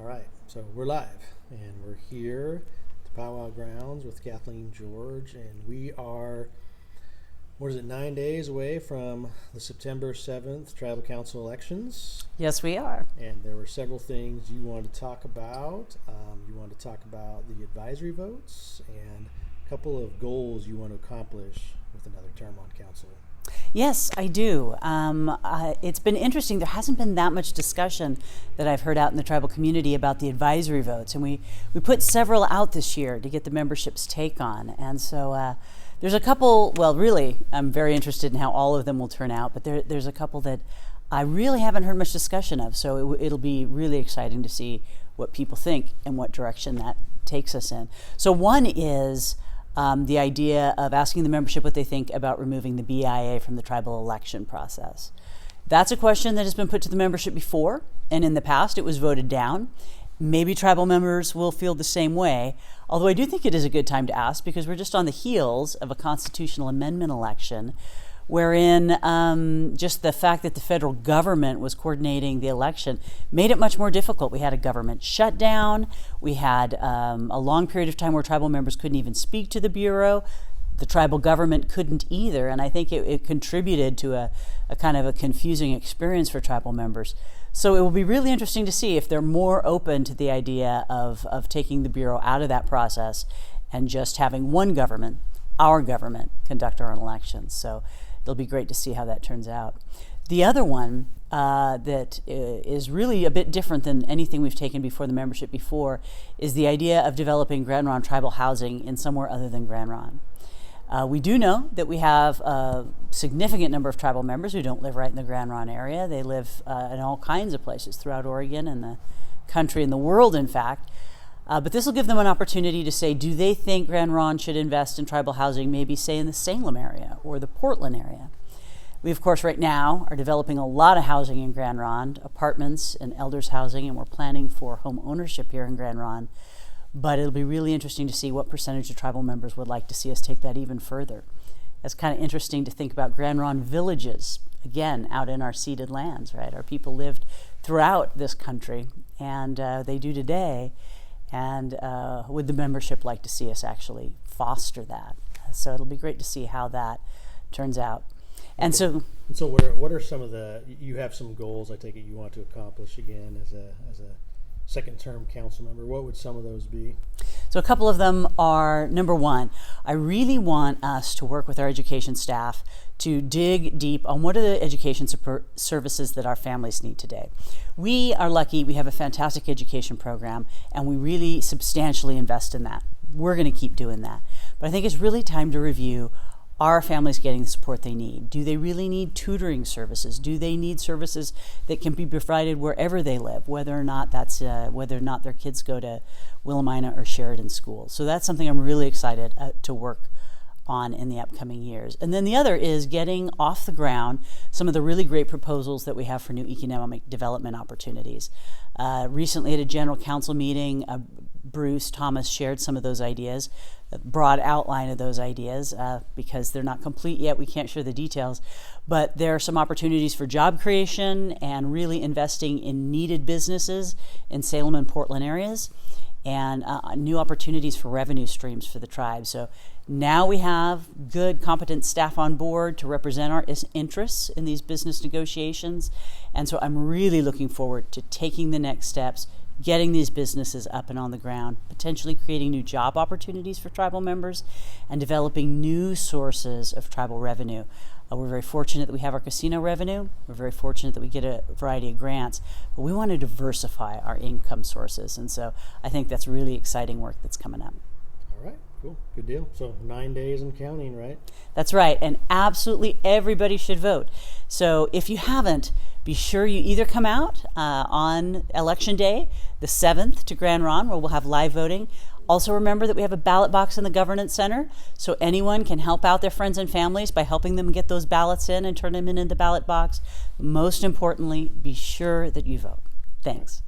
All right, so we're live, and we're here at the Powwow Grounds with Kathleen George, and we are, 9 days away from the September 7th Tribal Council elections. Yes, we are. And there were several things you wanted to talk about. You wanted to talk about the advisory votes and a couple of goals you want to accomplish with another term on council. Yes, I do. It's been interesting. There hasn't been that much discussion that I've heard out in the tribal community about the advisory votes. And we put several out this year to get the membership's take on. And so there's a couple, well, really, I'm very interested in how all of them will turn out. But there's a couple that I really haven't heard much discussion of. So it'll be really exciting to see what people think and what direction that takes us in. So one is the idea of asking the membership what they think about removing the BIA from the tribal election process. That's a question that has been put to the membership before, and in the past it was voted down. Maybe tribal members will feel the same way, although I do think it is a good time to ask because we're just on the heels of a constitutional amendment election wherein just the fact that the federal government was coordinating the election made it much more difficult. We had a government shutdown. We had a long period of time where tribal members couldn't even speak to the Bureau. The tribal government couldn't either, and I think it contributed to a kind of a confusing experience for tribal members. So it will be really interesting to see if they're more open to the idea of taking the Bureau out of that process and just having one government, our government, conduct our own elections. So it'll be great to see how that turns out. The other one that is really a bit different than anything we've taken before the membership before is the idea of developing Grand Ronde tribal housing in somewhere other than Grand Ronde. We do know that we have a significant number of tribal members who don't live right in the Grand Ronde area. They live in all kinds of places throughout Oregon and the country and the world, in fact. But this will give them an opportunity to say, do they think Grand Ronde should invest in tribal housing, maybe say in the Salem area or the Portland area? We, of course, right now are developing a lot of housing in Grand Ronde, apartments and elders housing, and we're planning for home ownership here in Grand Ronde. But it'll be really interesting to see what percentage of tribal members would like to see us take that even further. It's kind of interesting to think about Grand Ronde villages, again, out in our ceded lands, right? Our people lived throughout this country, and they do today. And would the membership like to see us actually foster that? So it'll be great to see how that turns out. And okay. So what are some of you have some goals I take it you want to accomplish again as a second term council member. What would some of those be? So a couple of them are, number one, I really want us to work with our education staff to dig deep on what are the education services that our families need today. We are lucky, we have a fantastic education program, and we really substantially invest in that. We're going to keep doing that. But I think it's really time to review, are families getting the support they need? Do they really need tutoring services? Do they need services that can be provided wherever they live, whether or not their kids go to Willamina or Sheridan schools? So that's something I'm really excited to work on in the upcoming years. And then the other is getting off the ground some of the really great proposals that we have for new economic development opportunities. Recently at a general council meeting, Bruce Thomas shared some of those ideas, a broad outline of those ideas, because they're not complete yet. We can't share the details, but there are some opportunities for job creation and really investing in needed businesses in Salem and Portland areas, and new opportunities for revenue streams for the tribe. So now we have good, competent staff on board to represent our interests in these business negotiations. And so I'm really looking forward to taking the next steps, getting these businesses up and on the ground, potentially creating new job opportunities for tribal members, and developing new sources of tribal revenue. We're very fortunate that we have our casino revenue. We're very fortunate that we get a variety of grants, but we want to diversify our income sources. And so I think that's really exciting work that's coming up. All right, cool, good deal. So 9 days and counting, right? That's right, and absolutely everybody should vote. So if you haven't, be sure you either come out on Election Day, the 7th, to Grand Ronde, where we'll have live voting. Also remember that we have a ballot box in the Governance Center, so anyone can help out their friends and families by helping them get those ballots in and turn them in the ballot box. Most importantly, be sure that you vote. Thanks.